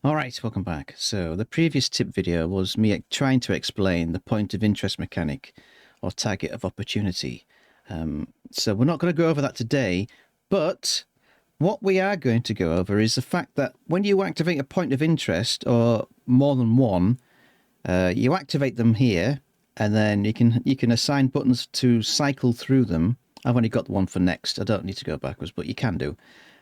Alright, welcome back. So the previous tip video was me trying to explain the point of interest mechanic or target of opportunity. So we're not going to go over that today, but what we are going to go over is the fact that when you activate a point of interest or more than one, you activate them here and then you can assign buttons to cycle through them. I've only got the one for next. I don't need to go backwards, but you can do.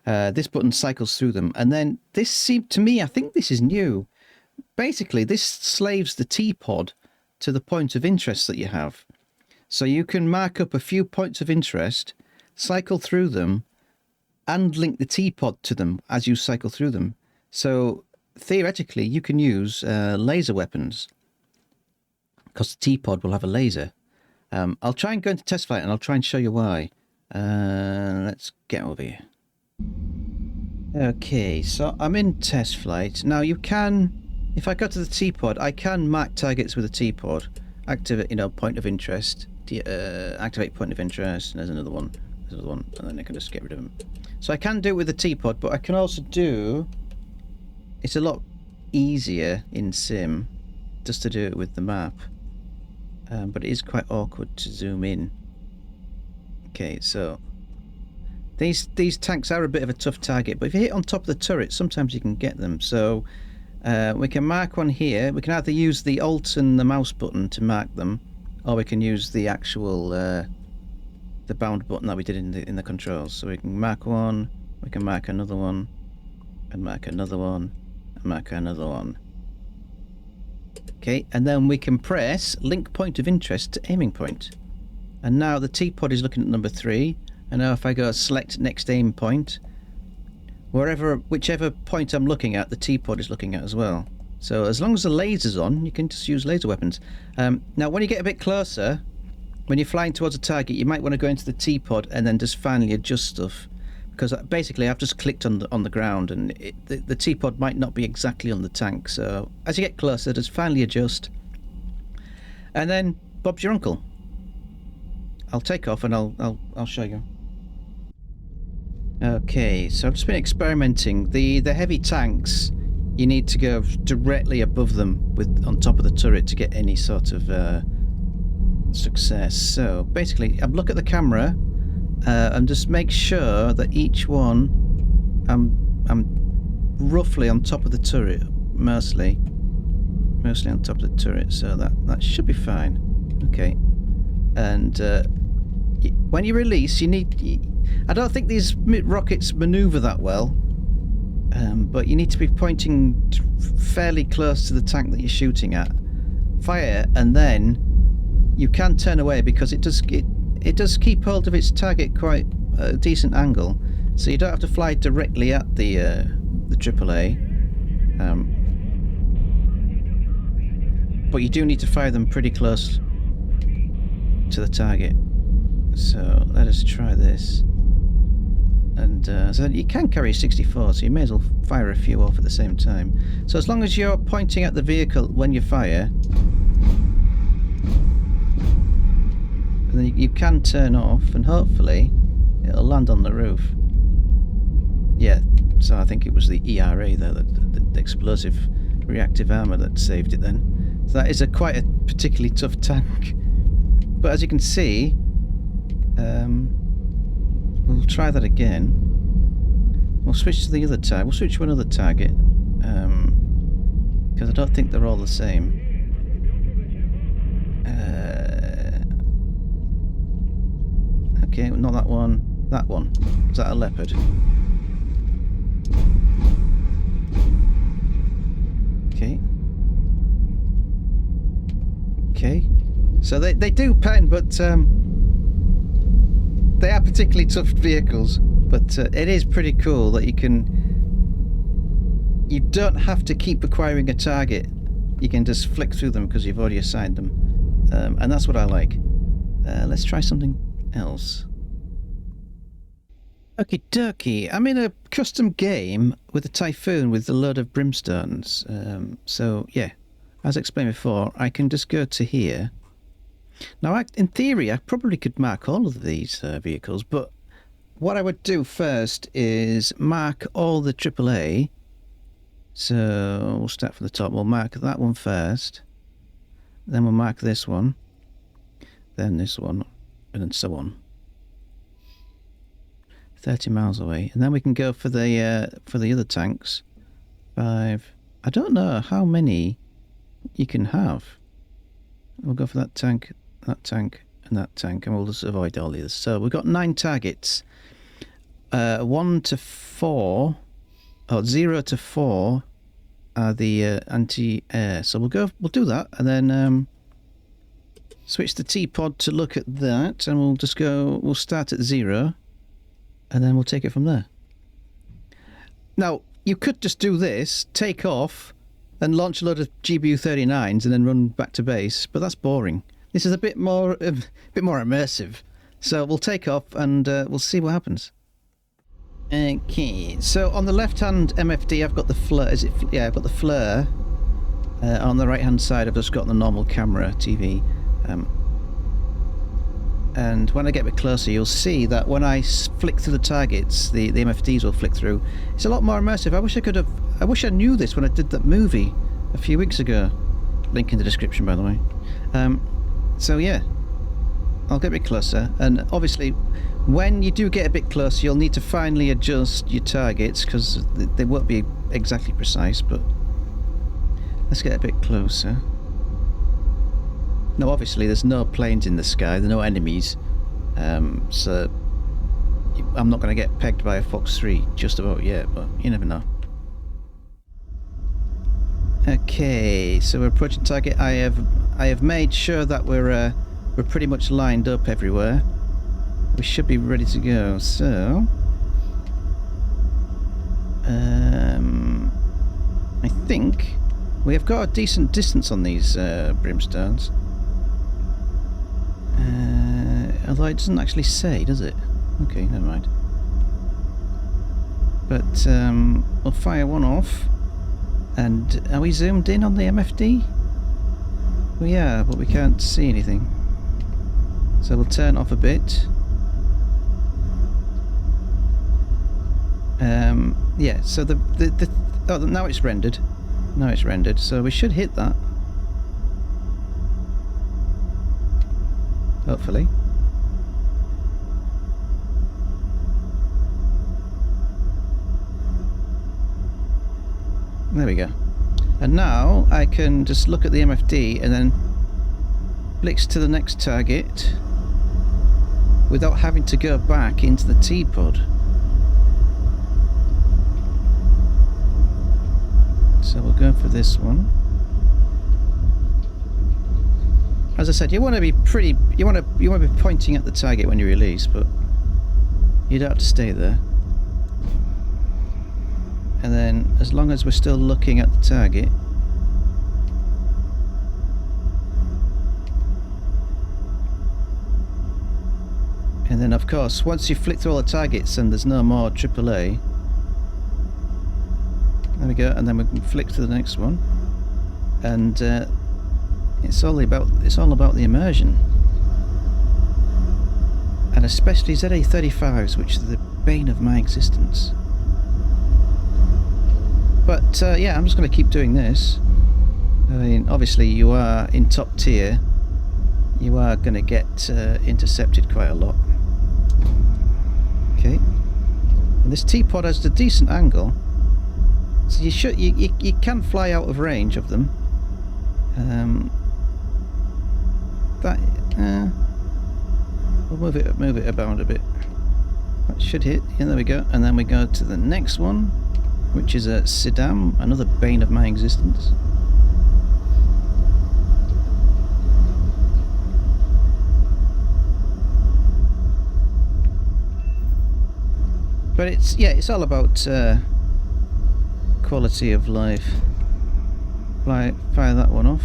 This button cycles through them, and then this seemed to me, I think this is new. Basically, this slaves the Teapod to the point of interest that you have. So you can mark up a few points of interest, cycle through them, and link the Teapod to them as you cycle through them. So theoretically, you can use laser weapons, because the Teapod will have a laser. I'll try and go into test flight, and I'll try and show you why. Let's get over here. Okay, so I'm in test flight. Now you can, if I go to the Teapod, I can mark targets with a Teapod. Activate, point of interest. Activate point of interest. And there's another one. There's another one. And then I can just get rid of them. So I can do it with the Teapod, but I can also do... It's a lot easier in Sim just to do it with the map. But it is quite awkward to zoom in. Okay, so... These tanks are a bit of a tough target, but if you hit on top of the turret, sometimes you can get them. So we can mark one here. We can either use the Alt and the mouse button to mark them, or we can use the actual the bound button that we did in the controls. So we can mark one, we can mark another one, and mark another one, and mark another one. Okay, and then we can press link point of interest to aiming point. And now the Teapod is looking at number 3. And now if I go select next aim point, whichever point I'm looking at, the Teapod is looking at as well. So as long as the laser's on, you can just use laser weapons. Now when you get a bit closer, when you're flying towards a target, you might want to go into the Teapod and then just finally adjust stuff. Because basically I've just clicked on the ground and the Teapod might not be exactly on the tank. So as you get closer, just finally adjust. And then Bob's your uncle. I'll take off and I'll show you. Okay, so I've just been experimenting. The heavy tanks, you need to go directly above them on top of the turret to get any sort of success. So basically, I look at the camera and just make sure that each one I'm roughly on top of the turret, mostly on top of the turret. So that should be fine. Okay, and when you release, you need. I don't think these rockets maneuver that well, but you need to be pointing fairly close to the tank that you're shooting at. Fire, and then you can turn away because it does keep hold of its target quite a decent angle, so you don't have to fly directly at the AAA. But you do need to fire them pretty close to the target. So let us try this. And so you can carry 64, so you may as well fire a few off at the same time. So as long as you're pointing at the vehicle when you fire, and then you can turn off, and hopefully it'll land on the roof. Yeah, so I think it was the ERA there, the explosive reactive armor that saved it then. So that is quite a particularly tough tank. But as you can see, we'll try that again. We'll switch to the other target. We'll switch to another target because I don't think they're all the same. Okay, not that one. That one. Is that a leopard? Okay. Okay. So they do pen, but they are particularly tough vehicles. But it is pretty cool that you don't have to keep acquiring a target. You can just flick through them because you've already assigned them. And that's what I like. Let's try something else. Okie dokie. I'm in a custom game with a Typhoon with a load of brimstones. So yeah, as explained before, I can just go to here. Now, in theory, I probably could mark all of these vehicles, but what I would do first is mark all the AAA So we'll start from the top. We'll mark that one first, then we'll mark this one, then this one, and then so on. 30 miles away, and then we can go for the other tanks. 5. I don't know how many you can have. We'll go for that tank, and that tank, and we'll just avoid all the others. So we've got 9 targets. 1 to 4, or 0 to 4 are the anti-air. So we'll do that, and then switch the Teapod to look at that, and we'll start at 0, and then we'll take it from there. Now, you could just do this, take off, and launch a load of GBU-39s, and then run back to base, but that's boring. This is a bit more immersive. So we'll take off, and we'll see what happens. Okay, so on the left-hand MFD, I've got the flare. I've got the flare. On the right-hand side, I've just got the normal camera TV. And when I get a bit closer, you'll see that when I flick through the targets, the MFDs will flick through. It's a lot more immersive. I wish I knew this when I did that movie a few weeks ago. Link in the description, by the way. So yeah, I'll get a bit closer, and obviously when you do get a bit closer, you'll need to finally adjust your targets, because they won't be exactly precise. But let's get a bit closer. Now obviously there's no planes in the sky, there are no enemies, so I'm not going to get pegged by a Fox 3 just about yet, but you never know. Okay, so we're approaching target. I have made sure that we're pretty much lined up everywhere. We should be ready to go. So I think we have got a decent distance on these brimstones. Although it doesn't actually say, does it? Okay, never mind. But we'll fire one off. And are we zoomed in on the MFD? We are, but we can't see anything. So we'll turn off a bit. Yeah, so oh, now it's rendered. Now it's rendered, so we should hit that. Hopefully. There we go. And now I can just look at the MFD and then flicks to the next target without having to go back into the Teapod. So we'll go for this one. As I said, you want to be you want to be pointing at the target when you release, but you don't have to stay there. And then, as long as we're still looking at the target, and then of course, once you flick through all the targets and there's no more AAA, there we go, and then we can flick to the next one, and it's all about the immersion, and especially ZA35s, which are the bane of my existence. But yeah, I'm just going to keep doing this. I mean, obviously you are in top tier, you are going to get intercepted quite a lot. Okay, and this Teapod has a decent angle, so you can fly out of range of them. We'll move it about a bit. That should hit. Yeah, there we go. And then we go to the next one, which is a Saddam, another bane of my existence. But it's all about quality of life. Fire that one off.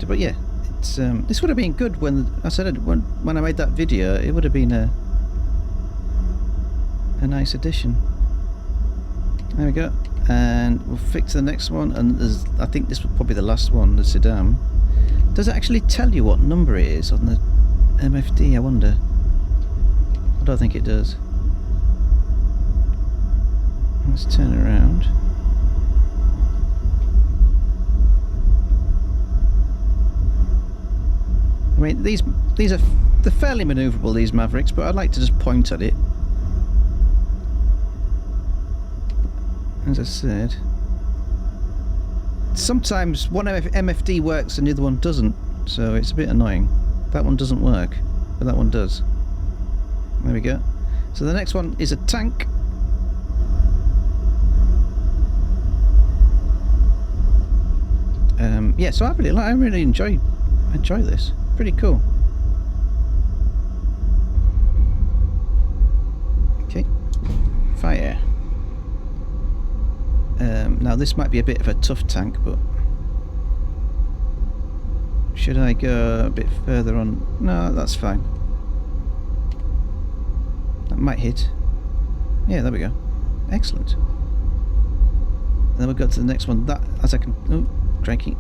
But yeah, it's this would have been good when I when I made that video. It would have been a nice addition. There we go, and we'll fix the next one. And I think this was probably the last one, the Saddam. Does it actually tell you what number it is on the MFD? I wonder. I don't think it does. Let's turn around. I mean, these are they're fairly manoeuvrable, these Mavericks, but I'd like to just point at it. As I said, sometimes one MFD works and the other one doesn't, so it's a bit annoying. That one doesn't work, but that one does. There we go. So the next one is a tank. Yeah, so I really enjoy this. Pretty cool. Okay, fire. Now this might be a bit of a tough tank, but should I go a bit further on? No, that's fine. That might hit. Yeah, there we go. Excellent. And then we'll go to the next one. That, as I can, oh, cranky.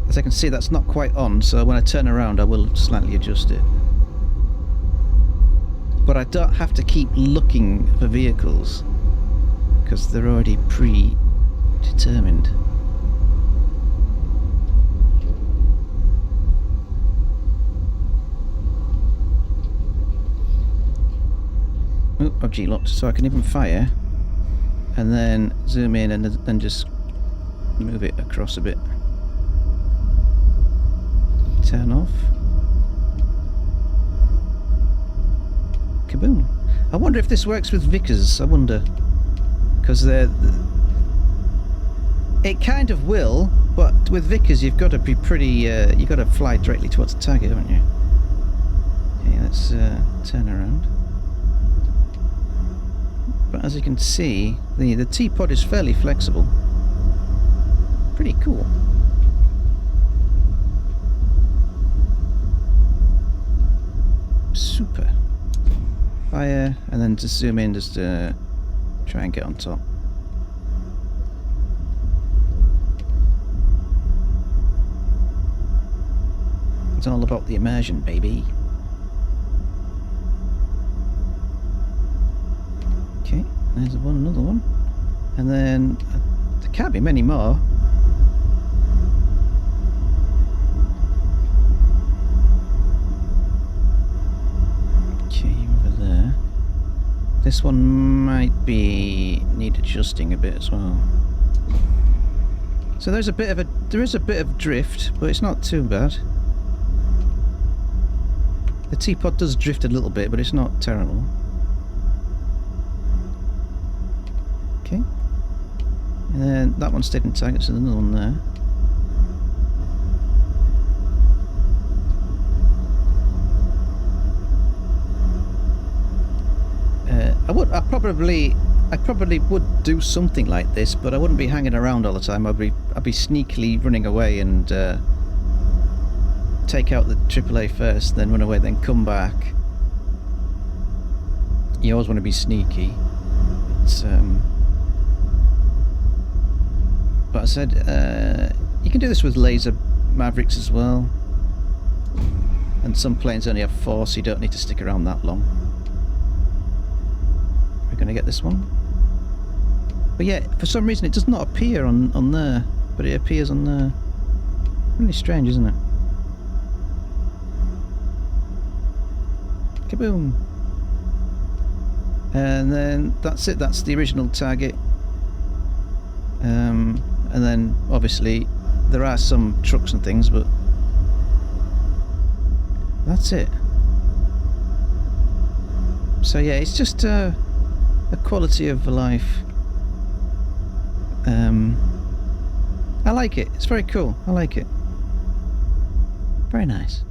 As I can see, that's not quite on, so when I turn around I will slightly adjust it. But I don't have to keep looking for vehicles, because they're already predetermined. Oh, object locked, so I can even fire, and then zoom in and then just move it across a bit. Turn off. Kaboom. I wonder if this works with Vickers. I wonder, because it kind of will, but with Vickers you've got to be pretty. You've got to fly directly towards the target, haven't you? Okay, let's turn around. But as you can see, the Teapod is fairly flexible. Pretty cool. Super. Fire, and then just zoom in, just try and get on top. It's all about the immersion, baby. Okay, there's another one. And then there can't be many more. This one might need adjusting a bit as well. So there is a bit of drift, but it's not too bad. The Teapod does drift a little bit, but it's not terrible. Okay. And then that one stayed in tag, so there's another one there. I probably would do something like this, but I wouldn't be hanging around all the time. I'd be sneakily running away and take out the AAA first, then run away, then come back. You always want to be sneaky. It's but I said you can do this with laser Mavericks as well, and some planes only have 4, so you don't need to stick around that long. Gonna get this one, but yeah, for some reason it does not appear on there, but it appears on there. Really strange, isn't it? Kaboom! And then that's it. That's the original target. And then obviously there are some trucks and things, but that's it. So yeah, it's just a quality of life. I like it. It's very cool. I like it. Very nice.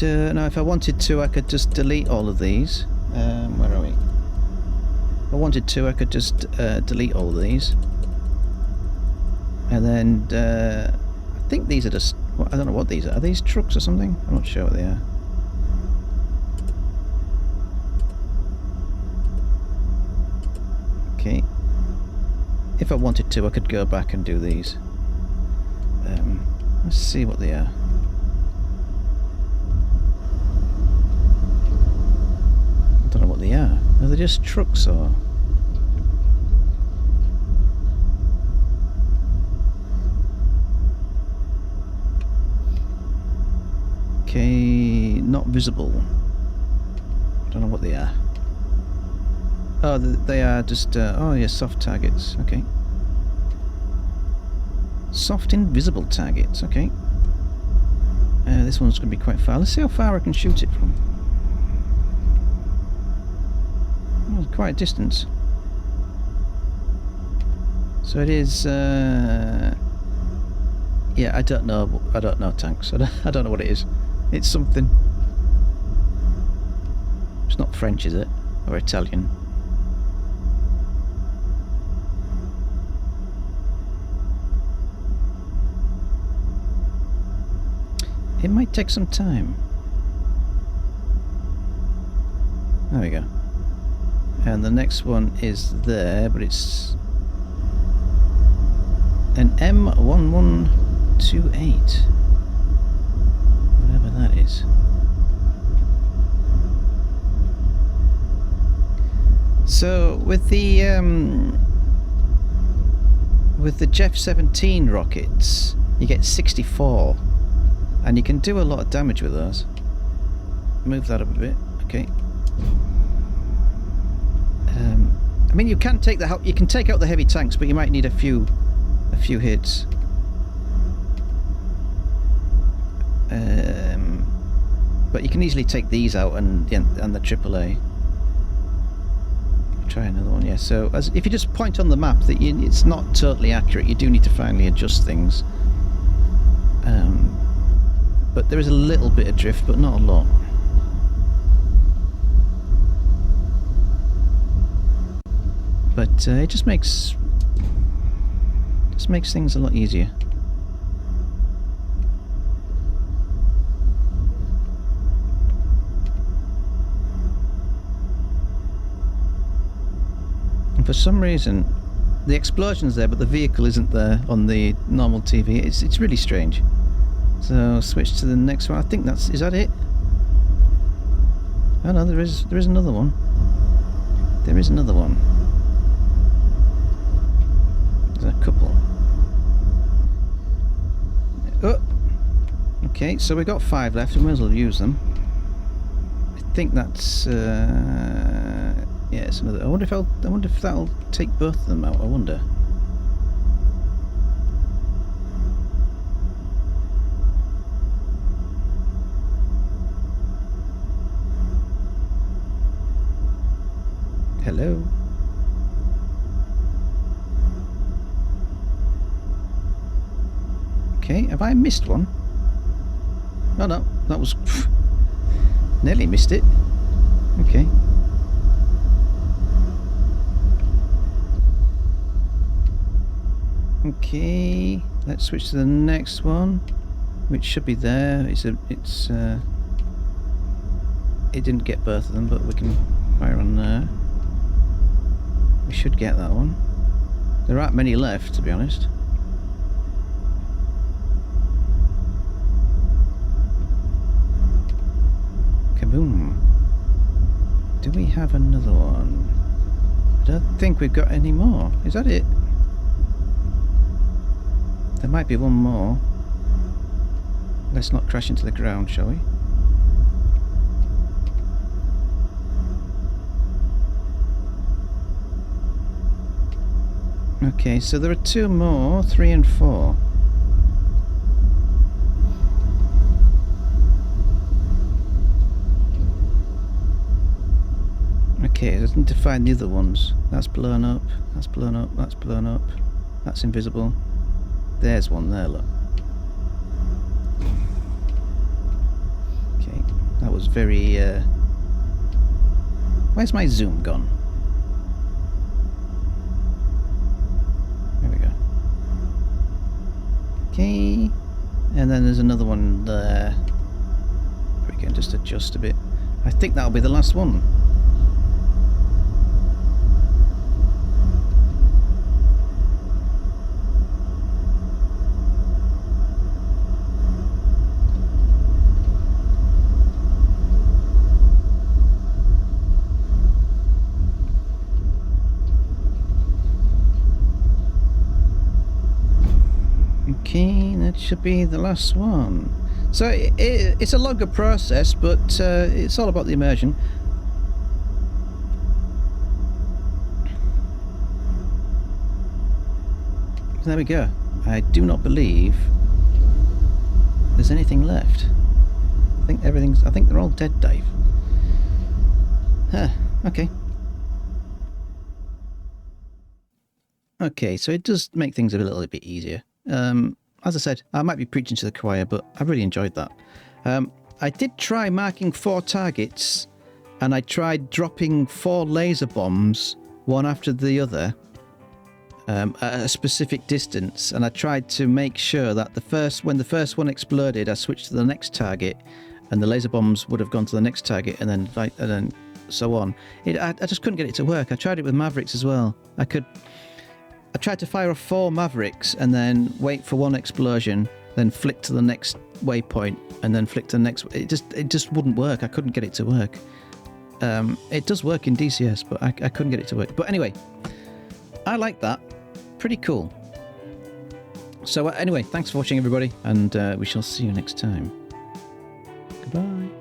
Now if I wanted to, I could just delete all of these. Where are we? If I wanted to, I could just delete all of these. And then I think these are just, I don't know what these are. Are these trucks or something? I'm not sure what they are. If I wanted to, I could go back and do these. Let's see what they are. I don't know what they are. Are they just trucks or? Okay, not visible. Don't know what they are. Oh, they are just, oh yeah, soft targets, okay. Soft invisible targets, okay. This one's going to be quite far. Let's see how far I can shoot it from. Oh, it's quite a distance. So it is, yeah, I don't know tanks. I don't know what it is. It's something. It's not French, is it? Or Italian? It might take some time. There we go. And the next one is there, but it's an M1128. Whatever that is. So with the Jeff 17 rockets, you get 64. And you can do a lot of damage with those. Move that up a bit, okay. I mean, you can take out the heavy tanks, but you might need a few hits. But you can easily take these out and the AAA. Try another one, yeah. So if you just point on the map, it's not totally accurate. You do need to finally adjust things. But there is a little bit of drift, but not a lot. But it just makes things a lot easier. And for some reason, the explosion's there, but the vehicle isn't there on the normal TV. It's really strange. So switch to the next one. I think is that it? Oh no, there is another one. There is another one. There's a couple. Oh, okay. So we got 5 left. We might as well use them. I think that's yeah, it's another. I wonder if that'll take both of them out. I wonder. Hello. Okay, have I missed one? Oh no, that was nearly missed it. Okay. Okay, let's switch to the next one, which should be there. It didn't get both of them, but we can fire on there. We should get that one. There aren't many left, to be honest. Kaboom. Do we have another one? I don't think we've got any more. Is that it? There might be one more. Let's not crash into the ground, shall we? Okay, so there are 2 more, 3 and 4. Okay, I just need to find the other ones. That's blown up, that's blown up, that's blown up. That's invisible. There's one there, look. Okay, that was very... Where's my zoom gone? Okay, and then there's another one there. We can just adjust a bit. I think that'll be the last one. Okay, that should be the last one. So it's a longer process, but it's all about the immersion. There we go. I do not believe there's anything left. I think they're all dead, Dave. Huh, okay. Okay, so it does make things a little bit easier. As I said, I might be preaching to the choir, but I really enjoyed that. I did try marking 4 targets, and I tried dropping 4 laser bombs, one after the other, at a specific distance, and I tried to make sure that when the first one exploded, I switched to the next target, and the laser bombs would have gone to the next target, and then so on. I just couldn't get it to work. I tried it with Mavericks as well. I tried to fire off 4 Mavericks and then wait for one explosion, then flick to the next waypoint, and then flick to the next. It just wouldn't work. I couldn't get it to work. It does work in DCS, but I couldn't get it to work. But anyway, I like that. Pretty cool. So anyway, thanks for watching, everybody, and we shall see you next time. Goodbye.